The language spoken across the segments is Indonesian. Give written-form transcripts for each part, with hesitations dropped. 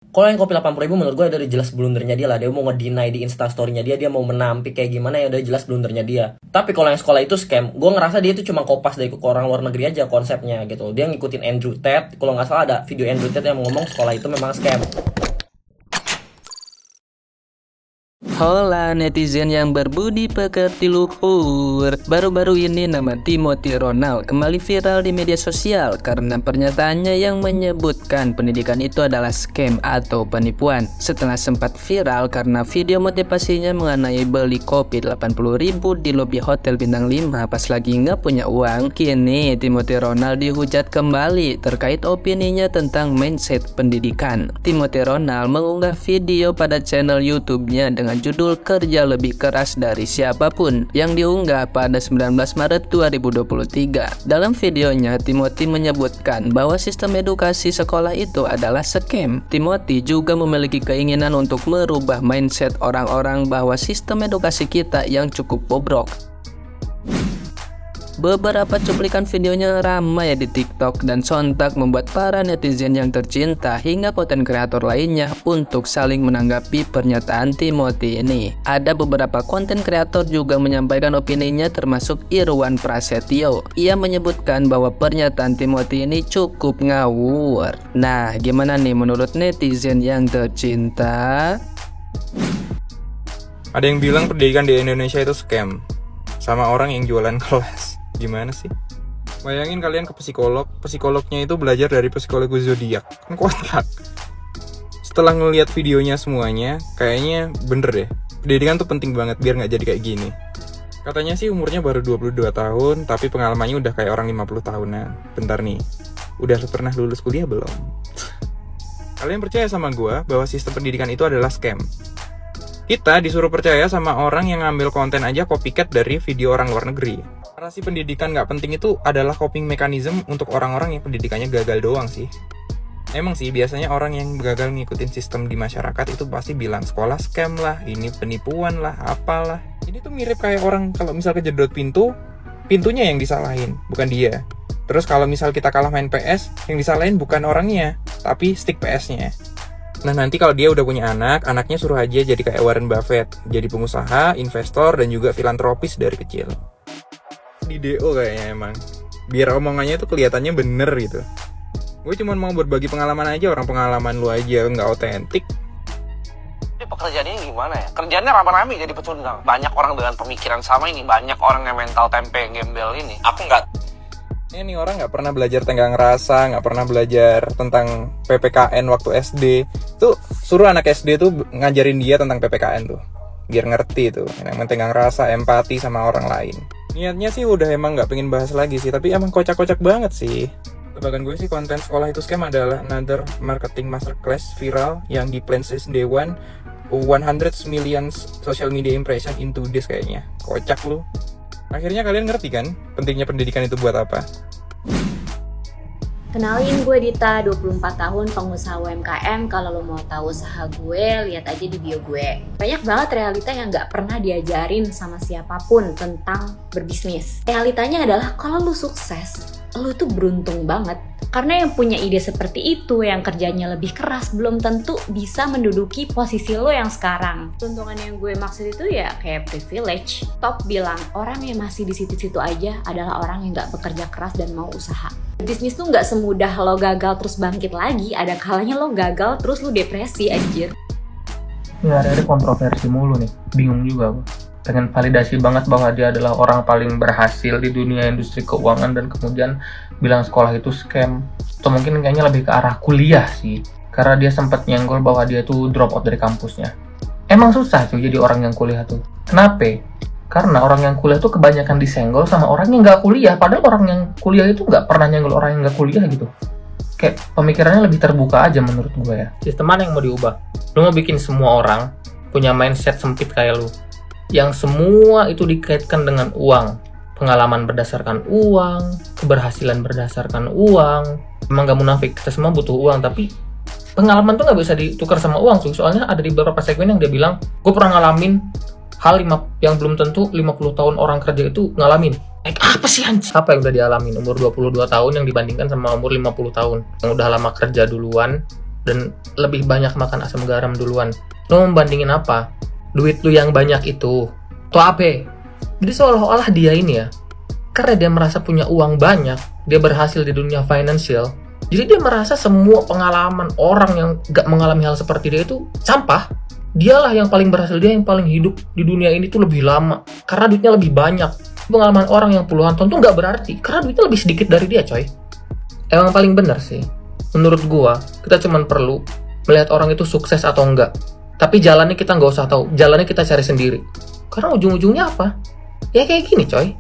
Kalau yang kopi 80.000 menurut gue udah jelas blundernya dia lah. Dia mau nge-deny di instastory-nya dia mau menampik kayak gimana ya udah jelas blundernya dia. Tapi kalau yang sekolah itu scam, gue ngerasa dia itu cuma kopas dari orang luar negeri aja konsepnya gitu. Dia ngikutin Andrew Tate, kalau nggak salah ada video Andrew Tate yang ngomong sekolah itu memang scam. Hola netizen yang berbudi pekerti luhur. Baru-baru ini nama Timothy Ronald kembali viral di media sosial karena pernyataannya yang menyebutkan pendidikan itu adalah scam atau penipuan. Setelah sempat viral karena video motivasinya mengenai beli kopi 80.000 di lobi hotel bintang 5 pas lagi nggak punya uang, kini Timothy Ronald dihujat kembali terkait opininya tentang mindset pendidikan. Timothy Ronald mengunggah video pada channel YouTube-nya dengan judul Kerja Lebih Keras Dari Siapapun yang diunggah pada 19 Maret 2023. Dalam videonya, Timothy menyebutkan bahwa sistem edukasi sekolah itu adalah scam. Timothy juga memiliki keinginan untuk merubah mindset orang-orang bahwa sistem edukasi kita yang cukup bobrok. Beberapa cuplikan videonya ramai di TikTok dan sontak membuat para netizen yang tercinta hingga konten kreator lainnya untuk saling menanggapi pernyataan Timothy ini. Ada beberapa konten kreator juga menyampaikan opininya termasuk Irwan Prasetyo. Ia menyebutkan bahwa pernyataan Timothy ini cukup ngawur. Nah, gimana nih menurut netizen yang tercinta? Ada yang bilang pendidikan di Indonesia itu scam sama orang yang jualan kelas. Gimana sih? Bayangin kalian ke psikolognya itu belajar dari psikolog zodiak. Kan kocak. Setelah ngelihat videonya semuanya, kayaknya bener deh. Pendidikan tuh penting banget biar nggak jadi kayak gini. Katanya sih umurnya baru 22 tahun, tapi pengalamannya udah kayak orang 50 tahunan. Bentar nih, udah pernah lulus kuliah belum? Kalian percaya sama gue bahwa sistem pendidikan itu adalah scam? Kita disuruh percaya sama orang yang ngambil konten aja copycat dari video orang luar negeri. Narasi pendidikan nggak penting itu adalah coping mechanism untuk orang-orang yang pendidikannya gagal doang sih. Emang sih biasanya orang yang gagal ngikutin sistem di masyarakat itu pasti bilang sekolah scam lah, ini penipuan lah, apalah. Ini tuh mirip kayak orang kalau misal kejedot pintu, pintunya yang disalahin, bukan dia. Terus kalau misal kita kalah main PS, yang disalahin bukan orangnya, tapi stick PS-nya. Nah nanti kalau dia udah punya anak, anaknya suruh aja jadi kayak Warren Buffett, jadi pengusaha, investor, dan juga filantropis dari kecil. Di DO kayaknya emang, biar omongannya tuh kelihatannya bener gitu. Gue cuma mau berbagi pengalaman aja, orang pengalaman lu aja nggak otentik. Ini pekerjaannya gimana ya? Kerjaannya rame-rame jadi pecundang. Banyak orang dengan pemikiran sama ini, banyak orang yang mental tempe gembel ini. Aku nggak. Ini orang nggak pernah belajar tenggang rasa, nggak pernah belajar tentang PPKN waktu SD. Tuh suruh anak SD tuh ngajarin dia tentang PPKN tuh, biar ngerti tuh, yang tenggang rasa, empati sama orang lain. Niatnya sih udah emang nggak pengen bahas lagi sih, tapi emang kocak-kocak banget sih. Tebakan gue sih konten sekolah itu scam adalah another marketing masterclass viral yang di plan since day one, 100 million social media impression into this kayaknya. Kocak lu. Akhirnya kalian ngerti kan pentingnya pendidikan itu buat apa? Kenalin, gue Dita, 24 tahun, pengusaha UMKM. Kalau lo mau tahu usaha gue, lihat aja di bio gue. Banyak banget realita yang gak pernah diajarin sama siapapun tentang berbisnis. Realitanya adalah kalau lo sukses, lo tuh beruntung banget. Karena yang punya ide seperti itu, yang kerjanya lebih keras, belum tentu bisa menduduki posisi lo yang sekarang. Keuntungan yang gue maksud itu ya kayak privilege. Top bilang, orang yang masih di situ-situ aja adalah orang yang gak bekerja keras dan mau usaha. Bisnis tuh gak semudah lo gagal terus bangkit lagi. Ada kalanya lo gagal terus lo depresi, anjir. Ya ada kontroversi mulu nih, bingung juga gue. Pengen validasi banget bahwa dia adalah orang paling berhasil di dunia industri keuangan dan kemudian bilang sekolah itu scam. Atau mungkin kayaknya lebih ke arah kuliah sih, karena dia sempat nyenggol bahwa dia tuh drop out dari kampusnya. Emang susah tuh jadi orang yang kuliah tuh. Kenapa? Karena orang yang kuliah tuh kebanyakan disenggol sama orang yang nggak kuliah, padahal orang yang kuliah itu nggak pernah nyenggol orang yang nggak kuliah gitu. Kayak pemikirannya lebih terbuka aja menurut gue ya. Sistem mana yang mau diubah? Lu mau bikin semua orang punya mindset sempit kayak lu, yang semua itu dikaitkan dengan uang, pengalaman berdasarkan uang, keberhasilan berdasarkan uang. Emang gak munafik, kita semua butuh uang, tapi pengalaman tuh gak bisa ditukar sama uang sih. Soalnya ada di beberapa segmen yang dia bilang, gue pernah ngalamin hal yang belum tentu 50 tahun orang kerja itu ngalamin. Apa sih anjir? Apa yang udah dialamin umur 22 tahun yang dibandingkan sama umur 50 tahun yang udah lama kerja duluan dan lebih banyak makan asam garam duluan. Lo membandingin apa? Duit lu yang banyak itu atau apa? Jadi seolah-olah dia ini ya, karena dia merasa punya uang banyak, dia berhasil di dunia financial, jadi dia merasa semua pengalaman orang yang gak mengalami hal seperti dia itu sampah. Dialah yang paling berhasil, dia yang paling hidup di dunia ini tuh lebih lama karena duitnya lebih banyak. Pengalaman orang yang puluhan tahun tuh gak berarti karena duitnya lebih sedikit dari dia, coy. Emang paling benar sih menurut gua, kita cuman perlu melihat orang itu sukses atau enggak, tapi jalannya kita nggak usah tahu, jalannya kita cari sendiri. Karena ujung-ujungnya apa? Ya kayak gini, coy.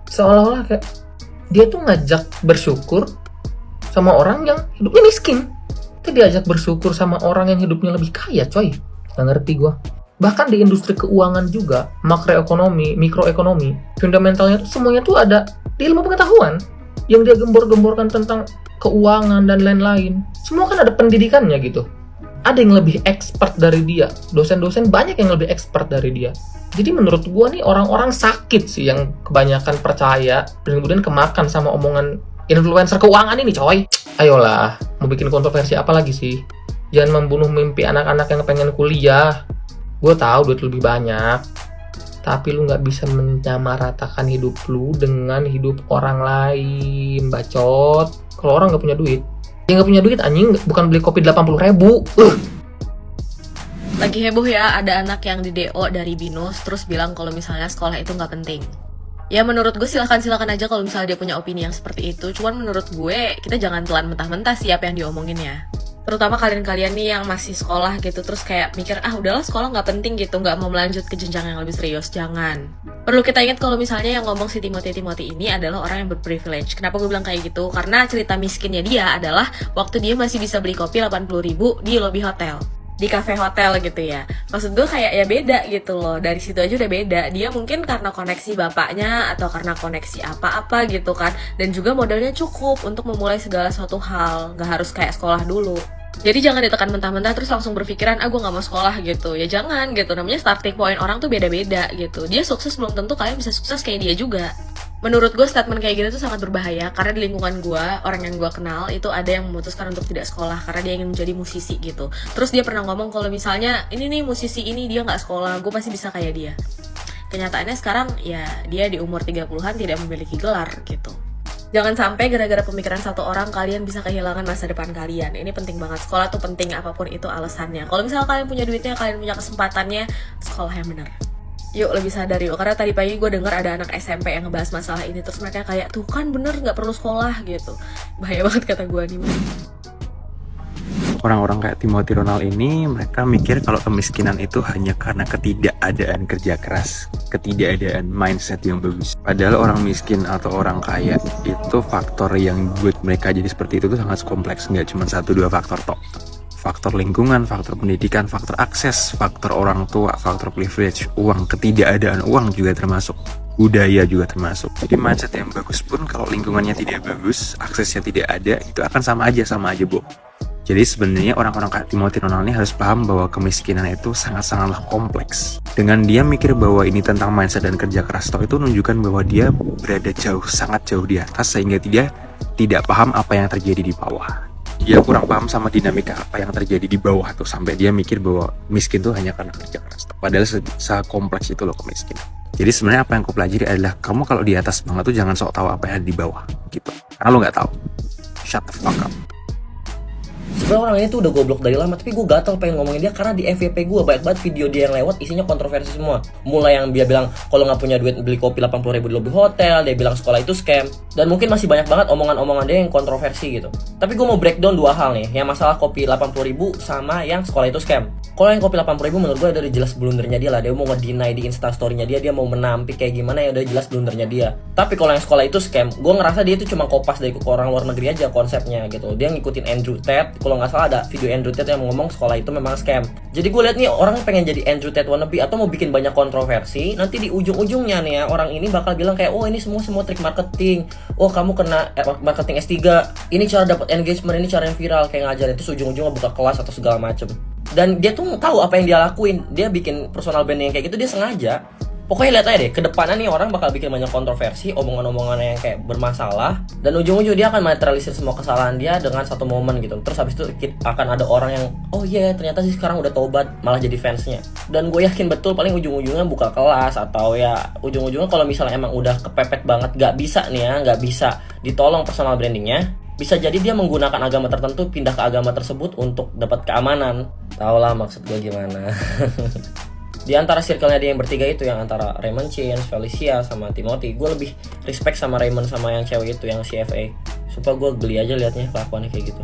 Seolah-olah kayak dia tuh ngajak bersyukur sama orang yang hidupnya miskin, tapi diajak bersyukur sama orang yang hidupnya lebih kaya, coy. Nggak ngerti gua. Bahkan di industri keuangan juga, makroekonomi, mikroekonomi, fundamentalnya tuh semuanya tuh ada di ilmu pengetahuan yang dia gembor-gemborkan tentang keuangan dan lain-lain. Semua kan ada pendidikannya gitu. Ada yang lebih expert dari dia. Dosen-dosen banyak yang lebih expert dari dia. Jadi menurut gua nih orang-orang sakit sih yang kebanyakan percaya dan kemudian kemakan sama omongan influencer keuangan ini, coy. Ayolah, mau bikin kontroversi apa lagi sih? Jangan membunuh mimpi anak-anak yang pengen kuliah. Gue tahu duit lebih banyak, tapi lu nggak bisa menyamaratakan hidup lu dengan hidup orang lain, bacot. Kalau orang nggak punya duit, ya nggak punya duit anjing, bukan beli kopi 80.000. Lagi heboh ya, ada anak yang di DO dari BINUS terus bilang kalau misalnya sekolah itu nggak penting. Ya menurut gue silakan aja kalau misalnya dia punya opini yang seperti itu. Cuman menurut gue kita jangan telan mentah-mentah sih apa yang diomongin ya. Terutama kalian-kalian nih yang masih sekolah gitu terus kayak mikir udahlah sekolah nggak penting gitu, nggak mau melanjut ke jenjang yang lebih serius. Jangan. Perlu kita ingat kalau misalnya yang ngomong si Timothy ini adalah orang yang berprivilege. Kenapa gue bilang kayak gitu? Karena cerita miskinnya dia adalah waktu dia masih bisa beli kopi 80.000 di lobby hotel, di cafe hotel gitu ya. Maksud gue kayak ya beda gitu loh. Dari situ aja udah beda. Dia mungkin karena koneksi bapaknya atau karena koneksi apa-apa gitu kan. Dan juga modalnya cukup untuk memulai segala suatu hal. Gak harus kayak sekolah dulu. Jadi jangan ditekan mentah-mentah terus langsung berpikiran gue gak mau sekolah gitu. Ya jangan gitu. Namanya starting point orang tuh beda-beda gitu. Dia sukses belum tentu kalian bisa sukses kayak dia juga. Menurut gue statement kayak gini tuh sangat berbahaya. Karena di lingkungan gue, orang yang gue kenal itu ada yang memutuskan untuk tidak sekolah karena dia ingin menjadi musisi gitu. Terus dia pernah ngomong kalau misalnya ini nih musisi ini dia gak sekolah, gue pasti bisa kayak dia. Kenyataannya sekarang ya dia di umur 30-an tidak memiliki gelar gitu. Jangan sampai gara-gara pemikiran satu orang kalian bisa kehilangan masa depan kalian. Ini penting banget. Sekolah tuh penting apapun itu alasannya. Kalau misalnya kalian punya duitnya, kalian punya kesempatannya, sekolah yang benar. Yuk lebih sadar yuk. Karena tadi pagi gue dengar ada anak SMP yang ngebahas masalah ini. Terus mereka kayak, tuh kan bener gak perlu sekolah gitu. Bahaya banget kata gue nih. Orang-orang kayak Timothy Ronald ini, mereka mikir kalau kemiskinan itu hanya karena ketidakadaan kerja keras, ketidakadaan mindset yang bagus. Padahal orang miskin atau orang kaya itu faktor yang buat mereka jadi seperti itu tuh sangat kompleks, nggak cuma 1-2 faktor tok. Faktor lingkungan, faktor pendidikan, faktor akses, faktor orang tua, faktor privilege, uang, ketidakadaan uang juga termasuk. Budaya juga termasuk. Jadi mindset yang bagus pun kalau lingkungannya tidak bagus, aksesnya tidak ada, itu akan sama aja bohong. Jadi sebenarnya orang-orang kayak Timothy Ronald ini harus paham bahwa kemiskinan itu sangat-sangatlah kompleks. Dengan dia mikir bahwa ini tentang mindset dan kerja keras, itu menunjukkan bahwa dia berada sangat jauh di atas sehingga dia tidak paham apa yang terjadi di bawah. Dia kurang paham sama dinamika apa yang terjadi di bawah tuh sampai dia mikir bahwa miskin tuh hanya karena kerja keras. Padahal sekompleks itu loh kemiskinan. Jadi sebenarnya apa yang aku pelajari adalah kamu kalau di atas banget tuh jangan sok tahu apa yang ada di bawah gitu. Karena lo nggak tahu. Shut the fuck up. Sebenarnya orang ini tuh udah goblok dari lama, tapi gue gatel pengen ngomongin dia karena di FYP gue banyak banget video dia yang lewat isinya kontroversi semua. Mulai yang dia bilang kalau nggak punya duit beli kopi 80.000 di lobby hotel, dia bilang sekolah itu scam, dan mungkin masih banyak banget omongan-omongan dia yang kontroversi gitu. Tapi gue mau breakdown 2 hal nih, yang masalah kopi 80.000 sama yang sekolah itu scam. Kalau yang kopi 80.000 menurut gue dari jelas blundernya dia lah. Dia mau nge-deny di instastorynya dia mau menampik kayak gimana ya udah jelas blundernya dia. Tapi kalau yang sekolah itu scam, gue ngerasa dia itu cuma kopas dari orang luar negeri aja konsepnya gitu. Dia ngikutin Andrew Tate, kalau nggak salah ada video Andrew Tate yang ngomong sekolah itu memang scam. Jadi gue lihat nih orang pengen jadi Andrew Tate wannabe atau mau bikin banyak kontroversi. Nanti di ujung-ujungnya nih ya orang ini bakal bilang kayak oh ini semua trik marketing. Oh kamu kena marketing S3. Ini cara dapat engagement, ini cara yang viral kayak ngajarin terus ujung-ujungnya buka kelas atau segala macem. Dan dia tuh tahu apa yang dia lakuin. Dia bikin personal brand yang kayak gitu dia sengaja. Pokoknya lihat aja deh, kedepannya nih orang bakal bikin banyak kontroversi, omongan-omongan yang kayak bermasalah, dan ujung-ujung dia akan materialisir semua kesalahan dia dengan satu momen gitu. Terus habis itu akan ada orang yang, oh iya ternyata sih sekarang udah tobat, malah jadi fansnya. Dan gue yakin betul paling ujung-ujungnya buka kelas, atau ya ujung-ujungnya kalau misalnya emang udah kepepet banget, gak bisa nih ya, gak bisa ditolong personal brandingnya, bisa jadi dia menggunakan agama tertentu, pindah ke agama tersebut untuk dapat keamanan. Tau lah maksud gue gimana. Di antara circle-nya dia yang bertiga itu, yang antara Raymond Chin, Felicia, sama Timothy, gue lebih respect sama Raymond sama yang cewek itu, yang CFA. Supaya gue geli aja liatnya kelakuannya kayak gitu.